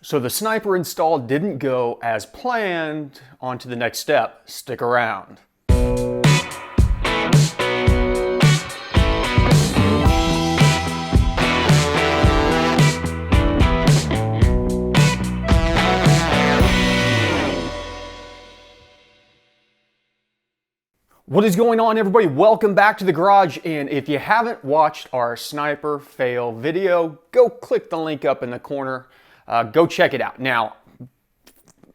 So the sniper install didn't go as planned. On to the next step. Stick around. What is going on, everybody? Welcome back to the garage, and if you haven't watched our sniper fail video, go click the link up in the corner. Go check it out. Now,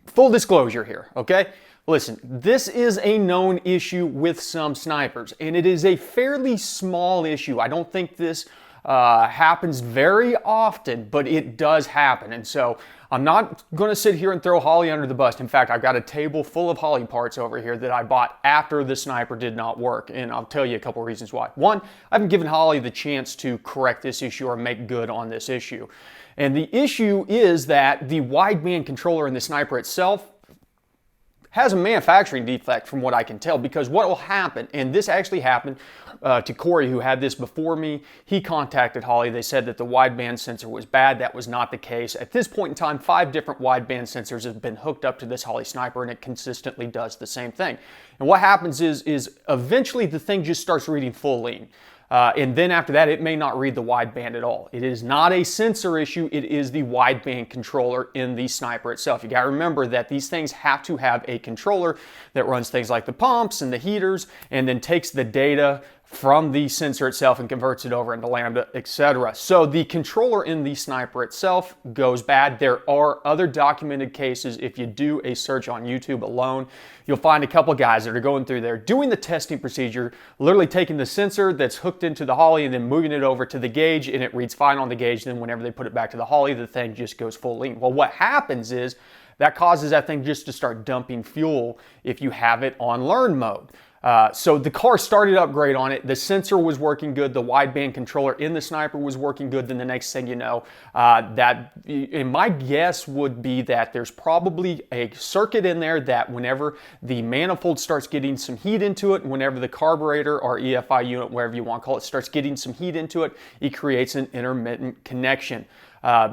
full disclosure here, okay? Listen, this is a known issue with some snipers, and it is a fairly small issue. I don't think this happens very often, but it does happen. And so I'm not going to sit here and throw Holley under the bus. In fact, I've got a table full of Holley parts over here that I bought after the sniper did not work. And I'll tell you a couple reasons why. One, I haven't given Holley the chance to correct this issue or make good on this issue. And the issue is that the wideband controller in the sniper itself has a manufacturing defect from what I can tell, because what will happen, and this actually happened to Corey, who had this before me. He contacted Holley. They said that the wideband sensor was bad. That was not the case. At this point in time, 5 different wideband sensors have been hooked up to this Holley Sniper, and it consistently does the same thing. And what happens is eventually the thing just starts reading full lean. And then after that, it may not read the wideband at all. It is not a sensor issue. It is the wideband controller in the sniper itself. You got to remember that these things have to have a controller that runs things like the pumps and the heaters, and then takes the data from the sensor itself and converts it over into lambda, etc. So the controller in the sniper itself goes bad. There are other documented cases. If you do a search on YouTube alone, you'll find a couple guys that are going through there doing the testing procedure, literally taking the sensor that's hooked into the Holley and then moving it over to the gauge, and it reads fine on the gauge. Then whenever they put it back to the Holley, the thing just goes full lean. Well, what happens is that causes that thing just to start dumping fuel if you have it on learn mode. So the car started up great on it. The sensor was working good. The wideband controller in the sniper was working good. Then the next thing you know, and my guess would be that there's probably a circuit in there that whenever the manifold starts getting some heat into it, whenever the carburetor or EFI unit, whatever you want to call it, starts getting some heat into it, it creates an intermittent connection.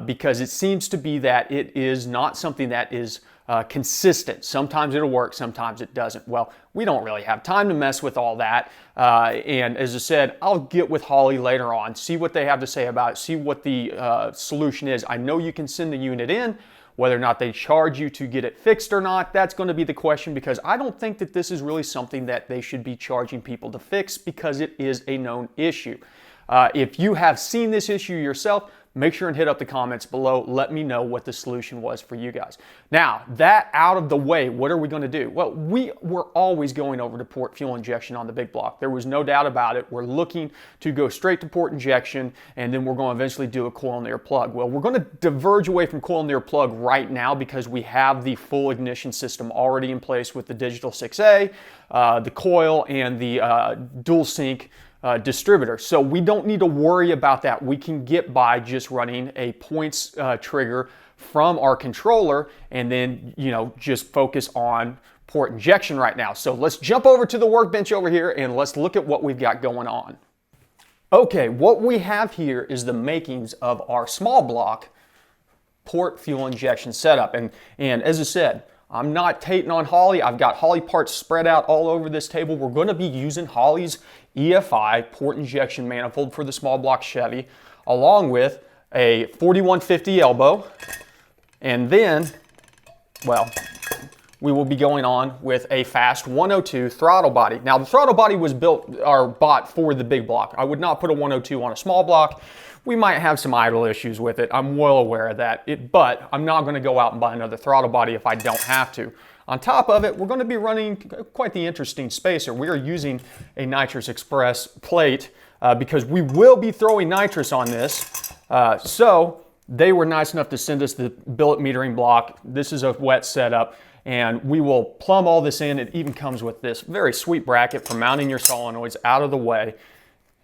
Because it seems to be that it is not something that is consistent. Sometimes it'll work, sometimes it doesn't. Well, we don't really have time to mess with all that. And as I said, I'll get with Holley later on, see what they have to say about it, see what the solution is. I know you can send the unit in. Whether or not they charge you to get it fixed or not, that's going to be the question, because I don't think that this is really something that they should be charging people to fix, because it is a known issue. If you have seen this issue yourself, make sure and hit up the comments below. Let me know what the solution was for you guys. Now, that out of the way, what are we going to do? Well, we were always going over to port fuel injection on the big block. There was no doubt about it. We're looking to go straight to port injection, and then we're going to eventually do a coil near plug. Well, we're going to diverge away from coil near plug right now, because we have the full ignition system already in place with the digital 6A, the coil, and the dual sync distributor. So we don't need to worry about that. We can get by just running a points trigger from our controller, and then, you know, just focus on port injection right now. So let's jump over to the workbench over here and let's look at what we've got going on. Okay, what we have here is the makings of our small block port fuel injection setup. And as I said, I'm not hating on Holley. I've got Holley parts spread out all over this table. We're going to be using Holley's EFI port injection manifold for the small block Chevy, along with a 4150 elbow. And then, well, we will be going on with a fast 102 throttle body. Now, the throttle body was built or bought for the big block. I would not put a 102 on a small block. We might have some idle issues with it. I'm well aware of that. But I'm not going to go out and buy another throttle body if I don't have to. On top of it, we're going to be running quite the interesting spacer. We are using a Nitrous Express plate because we will be throwing nitrous on this. So they were nice enough to send us the billet metering block. This is a wet setup, and we will plumb all this in. It even comes with this very sweet bracket for mounting your solenoids out of the way.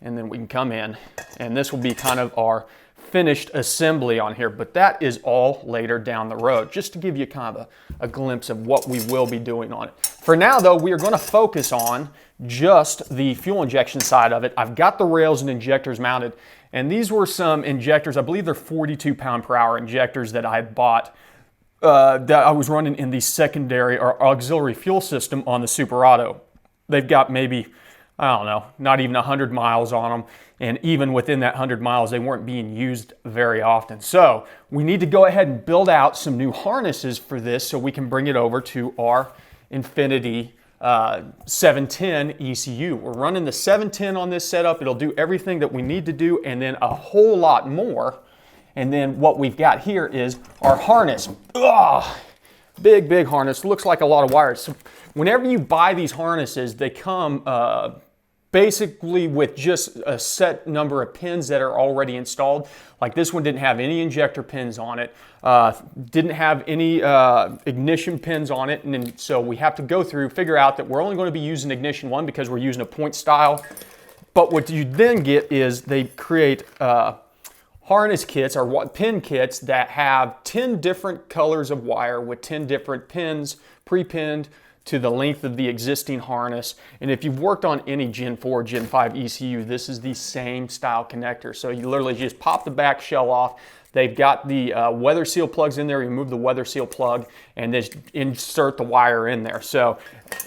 And then we can come in, and this will be kind of our finished assembly on here, but that is all later down the road, just to give you kind of a glimpse of what we will be doing on it. For now, though, we are going to focus on just the fuel injection side of it. I've got the rails and injectors mounted, And these were some injectors, I believe they're 42 pound per hour injectors that I had bought that I was running in the secondary or auxiliary fuel system on the Super Auto. They've got maybe, I don't know, not even 100 miles on them. And even within that 100 miles, they weren't being used very often. So we need to go ahead and build out some new harnesses for this so we can bring it over to our Infinity 710 ECU. We're running the 710 on this setup. It'll do everything that we need to do and then a whole lot more. And then what we've got here is our harness. Ugh, big harness. Looks like a lot of wires. So whenever you buy these harnesses, they come basically with just a set number of pins that are already installed. Like this one didn't have any injector pins on it, didn't have any ignition pins on it, and then, so we have to go through, figure out that we're only going to be using ignition one because we're using a point style. But what you then get is they create harness kits or pin kits that have 10 different colors of wire with 10 different pins pre-pinned to the length of the existing harness. And if you've worked on any Gen 4, Gen 5 ECU, this is the same style connector. So you literally just pop the back shell off. They've got the weather seal plugs in there. You remove the weather seal plug and just insert the wire in there. So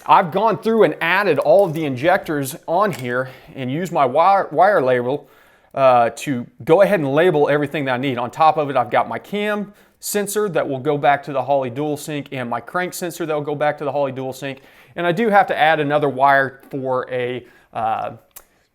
I've gone through and added all of the injectors on here and used my wire label to go ahead and label everything that I need. On top of it, I've got my cam sensor that will go back to the Holley dual sync and my crank sensor that will go back to the Holley dual sync. And I do have to add another wire for a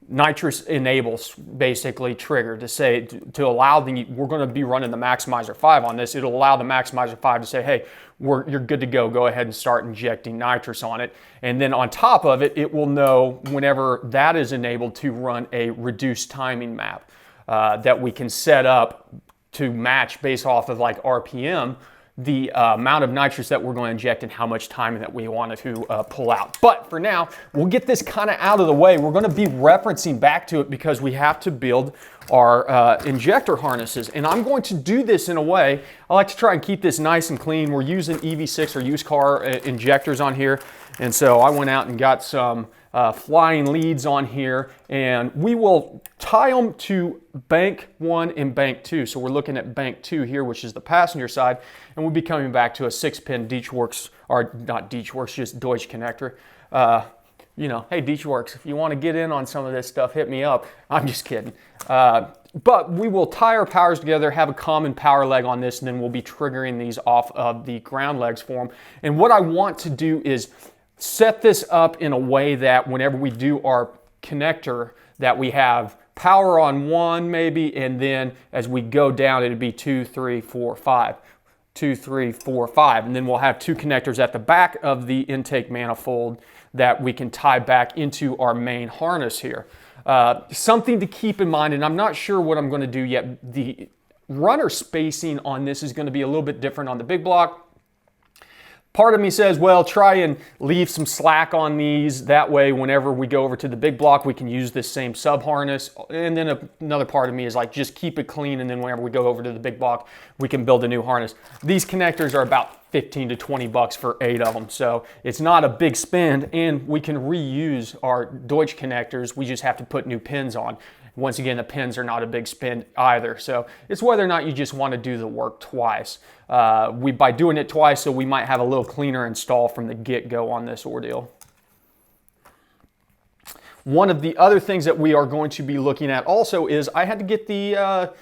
nitrous enables basically trigger to say to allow we're going to be running the Maximizer 5 on this. It'll allow the Maximizer 5 to say, hey, you're good to go. Go ahead and start injecting nitrous on it. And then on top of it, it will know whenever that is enabled to run a reduced timing map that we can set up to match based off of like RPM, the amount of nitrous that we're going to inject and how much timing that we want to pull out. But for now, we'll get this kind of out of the way. We're going to be referencing back to it because we have to build our injector harnesses. And I'm going to do this in a way, I like to try and keep this nice and clean. We're using EV6 or used car injectors on here. And so I went out and got some flying leads on here, and we will tie them to bank 1 and bank 2. So we're looking at bank 2 here, which is the passenger side, and we'll be coming back to a 6-pin Deutschwerks, or not Deutschwerks, just Deutsch connector. You know, hey Deutschwerks, if you want to get in on some of this stuff, hit me up. I'm just kidding. But we will tie our powers together, have a common power leg on this, and then we'll be triggering these off of the ground legs for them. And what I want to do is set this up in a way that whenever we do our connector, that we have power on 1 maybe, and then as we go down, it'd be 2, 3, 4, 5. 2, 3, 4, 5. And then we'll have 2 connectors at the back of the intake manifold that we can tie back into our main harness here. Something to keep in mind, and I'm not sure what I'm going to do yet. The runner spacing on this is going to be a little bit different on the big block. Part of me says, well, try and leave some slack on these. That way, whenever we go over to the big block, we can use this same sub harness. And then another part of me is like, just keep it clean. And then whenever we go over to the big block, we can build a new harness. These connectors are about 15 to 20 bucks for 8 of them. So it's not a big spend, and we can reuse our Deutsch connectors. We just have to put new pins on. Once again, the pins are not a big spend either. So it's whether or not you just want to do the work twice. By doing it twice, so we might have a little cleaner install from the get-go on this ordeal. One of the other things that we are going to be looking at also is I had to get the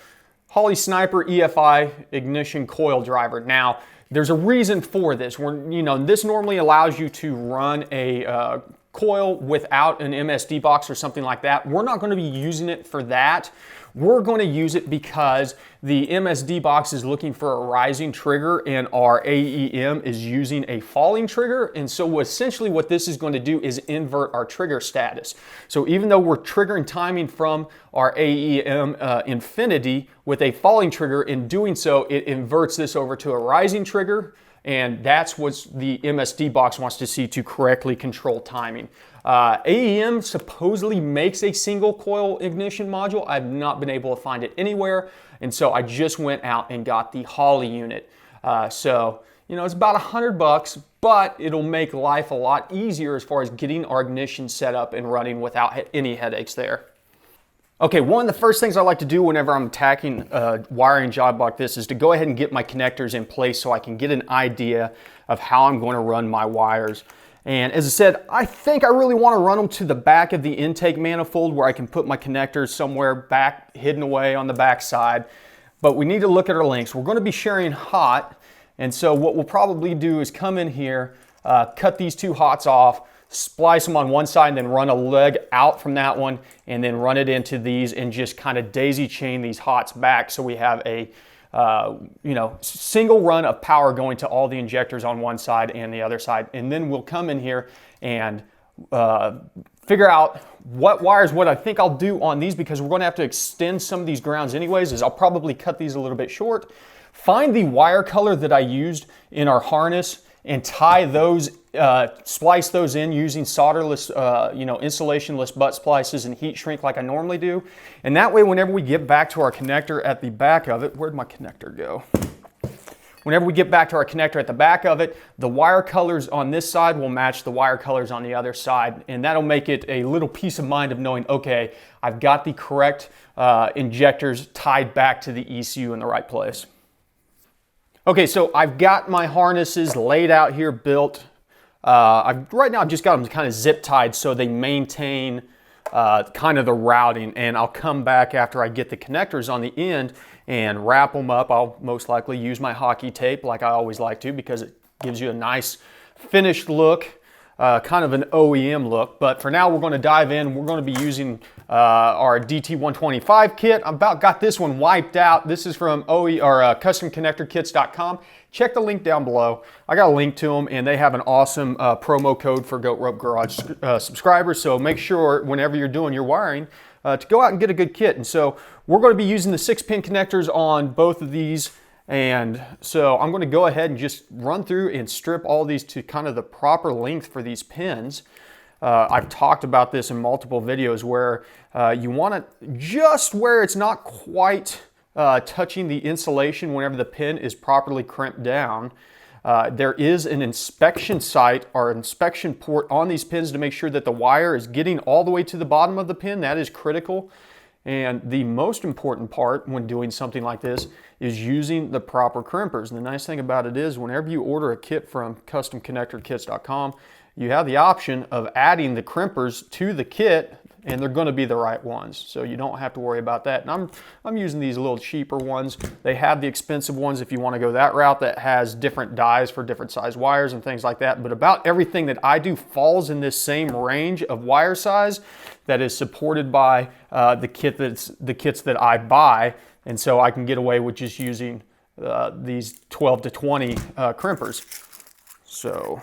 Holley Sniper EFI ignition coil driver. Now, there's a reason for this. This normally allows you to run a coil without an MSD box or something like that. We're not going to be using it for that. We're going to use it because the MSD box is looking for a rising trigger and our AEM is using a falling trigger. And so essentially what this is going to do is invert our trigger status. So even though we're triggering timing from our AEM Infinity with a falling trigger, in doing so, it inverts this over to a rising trigger. And that's what the MSD box wants to see to correctly control timing. AEM supposedly makes a single coil ignition module. I've not been able to find it anywhere. And so I just went out and got the Holley unit. It's about $100, but it'll make life a lot easier as far as getting our ignition set up and running without any headaches there. Okay, one of the first things I like to do whenever I'm attacking a wiring job like this is to go ahead and get my connectors in place so I can get an idea of how I'm going to run my wires. And as I said, I think I really want to run them to the back of the intake manifold where I can put my connectors somewhere back, hidden away on the back side. But we need to look at our links. We're going to be sharing hot, and so what we'll probably do is come in here, cut these two hots off, splice them on one side, and then run a leg out from that one, and then run it into these and just kind of daisy chain these hots back so we have a single run of power going to all the injectors on one side and the other side. And then we'll come in here and figure out what wires, what I think I'll do on these, because we're going to have to extend some of these grounds anyways, is I'll probably cut these a little bit short, find the wire color that I used in our harness and tie those, splice those in using solderless, insulationless butt splices and heat shrink like I normally do. And that way, whenever we get back to our connector at the back of it, where'd my connector go? Whenever we get back to our connector at the back of it, the wire colors on this side will match the wire colors on the other side. And that'll make it a little peace of mind of knowing, okay, I've got the correct injectors tied back to the ECU in the right place. Okay, so I've got my harnesses laid out here, built. Right now I've just got them kind of zip tied so they maintain kind of the routing, and I'll come back after I get the connectors on the end and wrap them up. I'll most likely use my hockey tape like I always like to, because it gives you a nice finished look, kind of an OEM look. But for now, we're going to dive in. We're going to be using our DT125 kit. I've about got this one wiped out. This is from CustomConnectorKits.com. Check the link down below. I got a link to them, and they have an awesome promo code for Goat Rope Garage subscribers. So make sure whenever you're doing your wiring to go out and get a good kit. And so we're going to be using the 6-pin connectors on both of these. And so I'm going to go ahead and just run through and strip all these to kind of the proper length for these pins. I've talked about this in multiple videos where you want it just where it's not quite touching the insulation whenever the pin is properly crimped down. There is an inspection site or inspection port on these pins to make sure that the wire is getting all the way to the bottom of the pin. That is critical. And the most important part when doing something like this is using the proper crimpers. And the nice thing about it is whenever you order a kit from CustomConnectorKits.com, you have the option of adding the crimpers to the kit, and they're going to be the right ones. So you don't have to worry about that. And I'm using these little cheaper ones. They have the expensive ones if you want to go that route that has different dies for different size wires and things like that. But about everything that I do falls in this same range of wire size that is supported by the kits that I buy. And so I can get away with just using these 12 to 20 crimpers. So,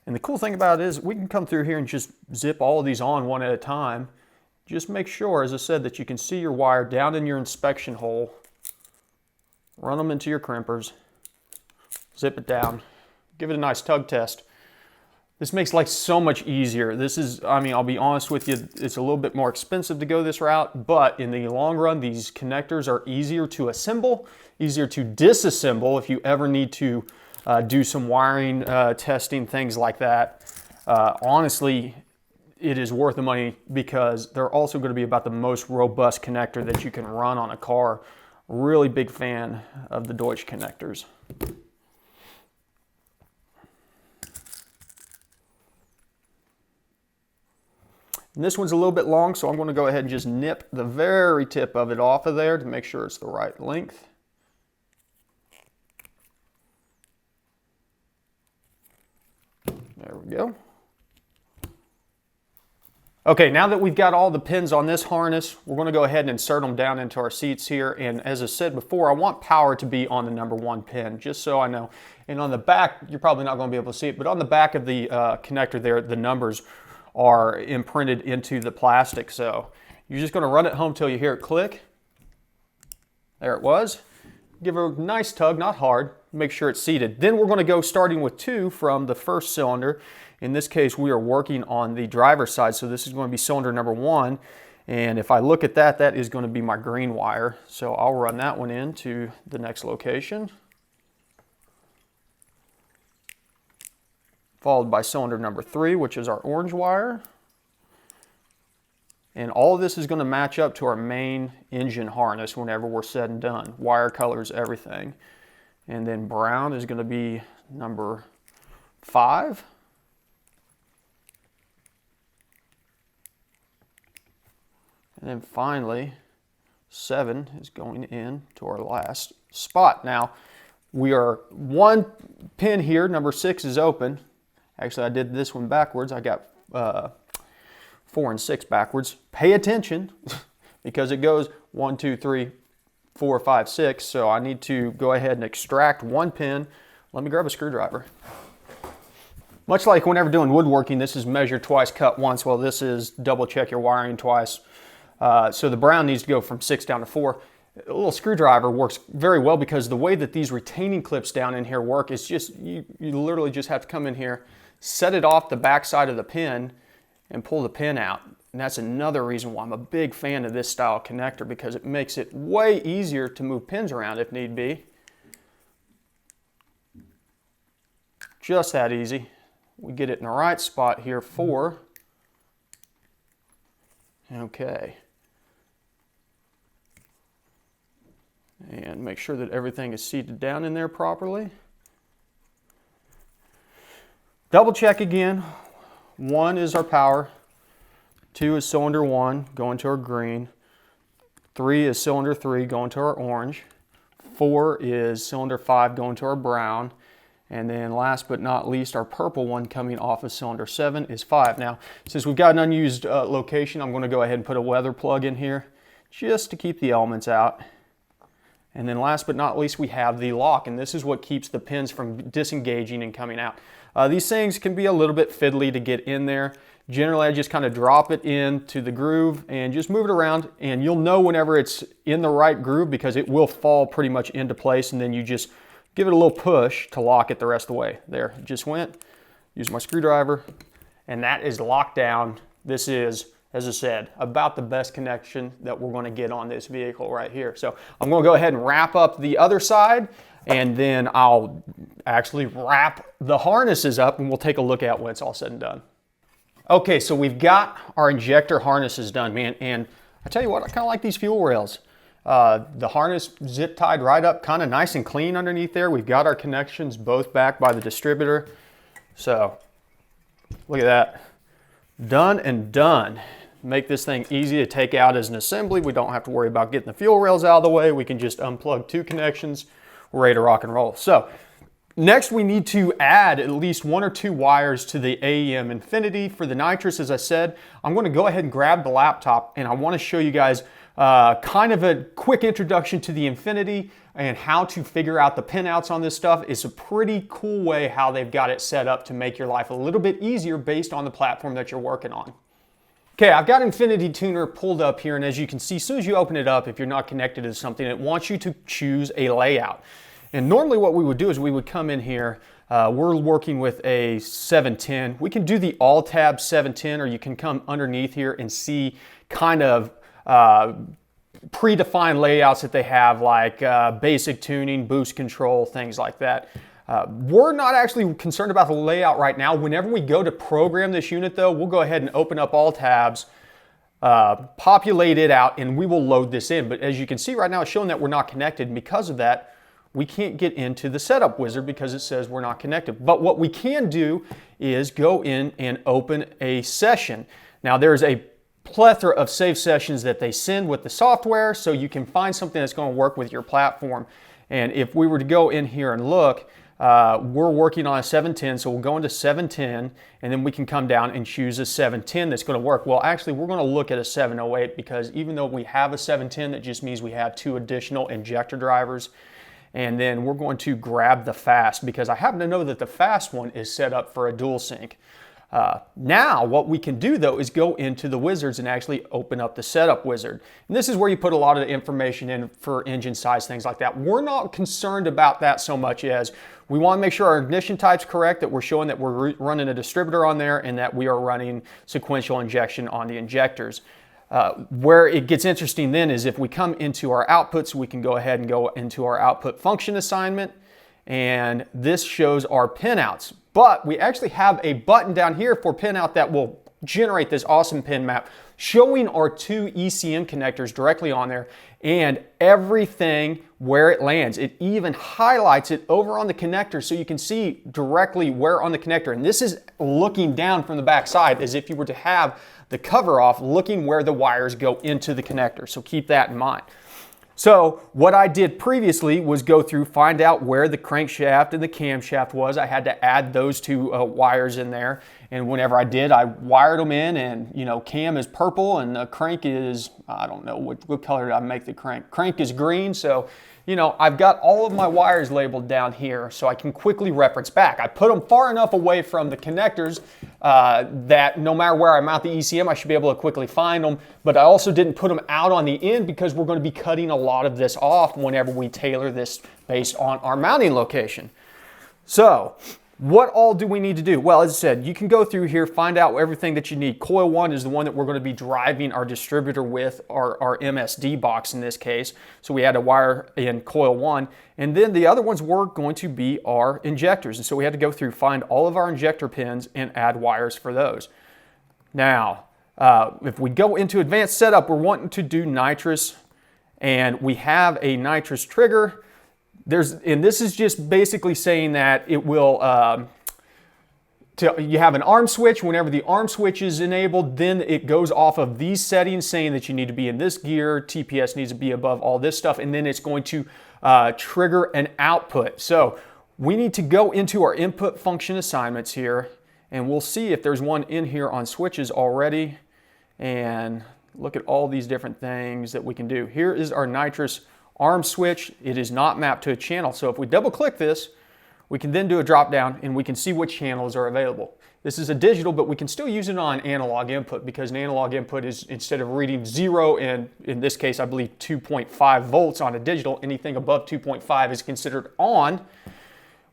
and the cool thing about it is we can come through here and just zip all of these on one at a time. Just make sure, as I said, that you can see your wire down in your inspection hole. Run them into your crimpers. Zip it down. Give it a nice tug test. This makes life so much easier. This is, I mean, I'll be honest with you, it's a little bit more expensive to go this route, but in the long run, these connectors are easier to assemble, easier to disassemble if you ever need to do some wiring testing, things like that. Honestly, it is worth the money because they're also going to be about the most robust connector that you can run on a car. Really big fan of the Deutsch connectors. And this one's a little bit long, so I'm going to go ahead and just nip the very tip of it off of there to make sure it's the right length. There we go. Okay, now that we've got all the pins on this harness, we're going to go ahead and insert them down into our seats here. And as I said before, I want power to be on the number 1 pin, just so I know. And on the back, you're probably not going to be able to see it, but on the back of the connector there, the numbers are imprinted into the plastic. So you're just going to run it home till you hear it click. There it was. Give it a nice tug, not hard. Make sure it's seated. Then we're going to go starting with 2 from the first cylinder. In this case, we are working on the driver's side, so this is going to be cylinder number 1. And if I look at that, that is going to be my green wire. So I'll run that one into the next location. Followed by cylinder number 3, which is our orange wire. And all of this is going to match up to our main engine harness whenever we're said and done. Wire colors, everything. And then brown is going to be number 5. And then finally, 7 is going in to our last spot. Now, we are one pin here, number 6 is open. Actually, I did this one backwards. I got 4 and 6 backwards. Pay attention because it goes 1, 2, 3, 4, 5, 6. So I need to go ahead and extract one pin. Let me grab a screwdriver. Much like whenever doing woodworking, this is measure twice, cut once. Well, this is double check your wiring twice. So the brown needs to go from 6 down to 4. A little screwdriver works very well because the way that these retaining clips down in here work is just, you literally just have to come in here, set it off the back side of the pin, and pull the pin out. And that's another reason why I'm a big fan of this style connector, because it makes it way easier to move pins around if need be. Just that easy. We get it in the right spot here for, okay. And make sure that everything is seated down in there properly. Double check again. 1 is our power. 2 is cylinder 1 going to our green. 3 is cylinder 3 going to our orange. 4 is cylinder 5 going to our brown. And then last but not least, our purple one coming off of cylinder 7 is 5. Now, since we've got an unused location, I'm going to go ahead and put a weather plug in here just to keep the elements out. And then last but not least, we have the lock, and this is what keeps the pins from disengaging and coming out. These things can be a little bit fiddly to get in there. Generally, I just kind of drop it into the groove and just move it around, and you'll know whenever it's in the right groove because it will fall pretty much into place, and then you just give it a little push to lock it the rest of the way. There, it just went. Use my screwdriver, and that is locked down. This is, as I said, about the best connection that we're going to get on this vehicle right here. So I'm going to go ahead and wrap up the other side, and then I'll actually wrap the harnesses up, and we'll take a look at when it's all said and done. Okay, so we've got our injector harnesses done, man, and I tell you what, I kind of like these fuel rails. The harness zip tied right up, kind of nice and clean underneath there. We've got our connections both backed by the distributor. So look at that. Done and done. Make this thing easy to take out as an assembly. We don't have to worry about getting the fuel rails out of the way. We can just unplug 2 connections. We're ready to rock and roll. So next we need to add at least 1 or 2 wires to the AEM Infinity for the nitrous. As I said, I'm going to go ahead and grab the laptop, and I want to show you guys kind of a quick introduction to the Infinity and how to figure out the pinouts on this stuff. It's a pretty cool way how they've got it set up to make your life a little bit easier based on the platform that you're working on. Okay, I've got Infinity Tuner pulled up here, and as you can see, as soon as you open it up, if you're not connected to something, it wants you to choose a layout. And normally what we would do is we would come in here, we're working with a 710. We can do the all-tab 710, or you can come underneath here and see kind of predefined layouts that they have, like basic tuning, boost control, things like that. We're not actually concerned about the layout right now. Whenever we go to program this unit though, we'll go ahead and open up all tabs, populate it out, and we will load this in. But as you can see right now, it's showing that we're not connected, and because of that, we can't get into the setup wizard because it says we're not connected. But what we can do is go in and open a session. Now there's a plethora of save sessions that they send with the software, so you can find something that's going to work with your platform. And if we were to go in here and look, we're working on a 710, so we'll go into 710, and then we can come down and choose a 710 that's going to work. Well, actually, we're going to look at a 708 because even though we have a 710, that just means we have 2 additional injector drivers. And then we're going to grab the fast because I happen to know that the fast one is set up for a dual sync. Now what we can do though is go into the wizards and actually open up the setup wizard. And this is where you put a lot of the information in for engine size, things like that. We're not concerned about that so much as we want to make sure our ignition type's correct, that we're showing that we're running a distributor on there, and that we are running sequential injection on the injectors. Where it gets interesting then is if we come into our outputs, we can go ahead and go into our output function assignment, and this shows our pinouts. But we actually have a button down here for pinout that will generate this awesome pin map showing our two ECM connectors directly on there and everything where it lands. It even highlights it over on the connector so you can see directly where on the connector. And this is looking down from the back side as if you were to have the cover off, looking where the wires go into the connector. So keep that in mind. So what I did previously was go through, find out where the crankshaft and the camshaft was. I had to add those two wires in there. And whenever I did, I wired them in, and you know, cam is purple and the crank is, I don't know, what color did I make the crank? Crank is green. So, you know, I've got all of my wires labeled down here so I can quickly reference back. I put them far enough away from the connectors that no matter where I mount the ECM, I should be able to quickly find them. But I also didn't put them out on the end because we're going to be cutting a lot of this off whenever we tailor this based on our mounting location. So what all do we need to do? Well, as I said, you can go through here, find out everything that you need. Coil 1 is the one that we're going to be driving our distributor with, our MSD box in this case. So we had to wire in coil 1. And then the other ones were going to be our injectors. And so we had to go through, find all of our injector pins and add wires for those. Now, if we go into advanced setup, we're wanting to do nitrous, and we have a nitrous trigger. And this is just basically saying that it will, you have an arm switch. Whenever the arm switch is enabled, then it goes off of these settings saying that you need to be in this gear, TPS needs to be above all this stuff, and then it's going to trigger an output. So we need to go into our input function assignments here, and we'll see if there's one in here on switches already, and look at all these different things that we can do. Here is our nitrous arm switch. It is not mapped to a channel. So if we double click this, we can then do a drop down and we can see what channels are available. This is a digital, but we can still use it on analog input, because an analog input is, instead of reading 0 and in this case I believe 2.5 volts on a digital, anything above 2.5 is considered on.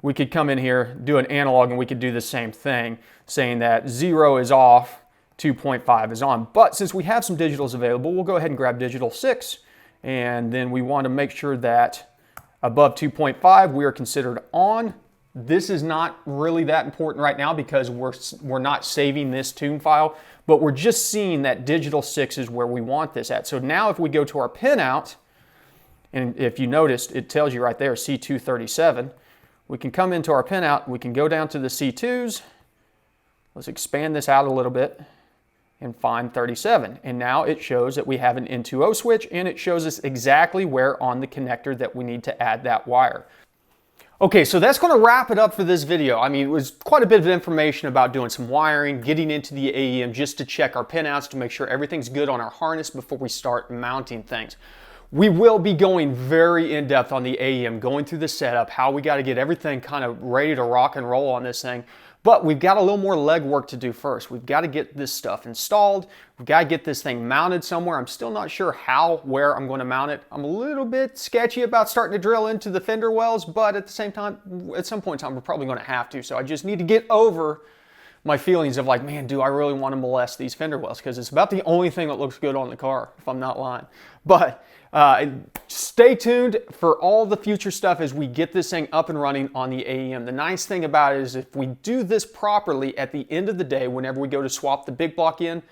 We could come in here, do an analog, and we could do the same thing, saying that 0 is off, 2.5 is on. But since we have some digitals available, we'll go ahead and grab digital 6. And then we want to make sure that above 2.5 we are considered on. This is not really that important right now because we're not saving this tune file, but we're just seeing that digital 6 is where we want this at. So now if we go to our pinout, and if you noticed, it tells you right there C237, we can come into our pinout, we can go down to the C2s. Let's expand this out a little bit and find 37. And now it shows that we have an N2O switch, and it shows us exactly where on the connector that we need to add that wire. Okay, so that's going to wrap it up for this video. I mean, it was quite a bit of information about doing some wiring, getting into the AEM just to check our pinouts to make sure everything's good on our harness before we start mounting things. We will be going very in-depth on the AEM, going through the setup, how we got to get everything kind of ready to rock and roll on this thing. But we've got a little more legwork to do first. We've got to get this stuff installed. We've got to get this thing mounted somewhere. I'm still not sure where I'm going to mount it. I'm a little bit sketchy about starting to drill into the fender wells, but at the same time, at some point in time, we're probably going to have to. So I just need to get over my feelings of like, man, do I really want to molest these fender wells? Because it's about the only thing that looks good on the car, if I'm not lying. But stay tuned for all the future stuff as we get this thing up and running on the AEM. The nice thing about it is if we do this properly at the end of the day, whenever we go to swap the big block in,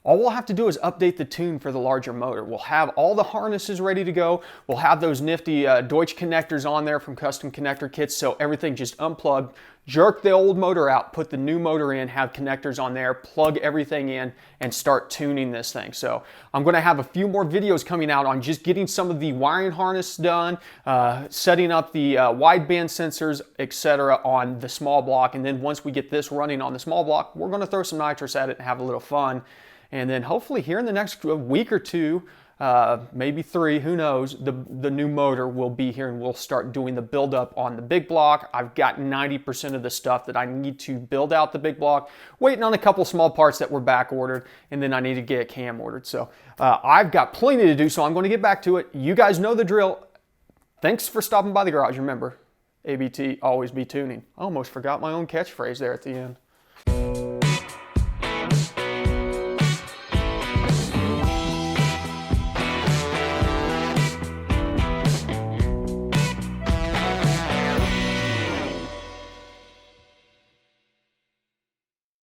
all we'll have to do is update the tune for the larger motor. We'll have all the harnesses ready to go. We'll have those nifty Deutsch connectors on there from custom connector kits, so everything just unplugged, jerk the old motor out, put the new motor in, have connectors on there, plug everything in, and start tuning this thing. So I'm going to have a few more videos coming out on just getting some of the wiring harness done, setting up the wideband sensors, etc. on the small block, and then once we get this running on the small block, we're going to throw some nitrous at it and have a little fun. And then hopefully here in the next week or two, maybe 3, who knows, the new motor will be here and we'll start doing the build up on the big block. I've got 90% of the stuff that I need to build out the big block, waiting on a couple small parts that were back ordered, and then I need to get a cam ordered. So I've got plenty to do, so I'm going to get back to it. You guys know the drill. Thanks for stopping by the garage. Remember, ABT, always be tuning. I almost forgot my own catchphrase there at the end.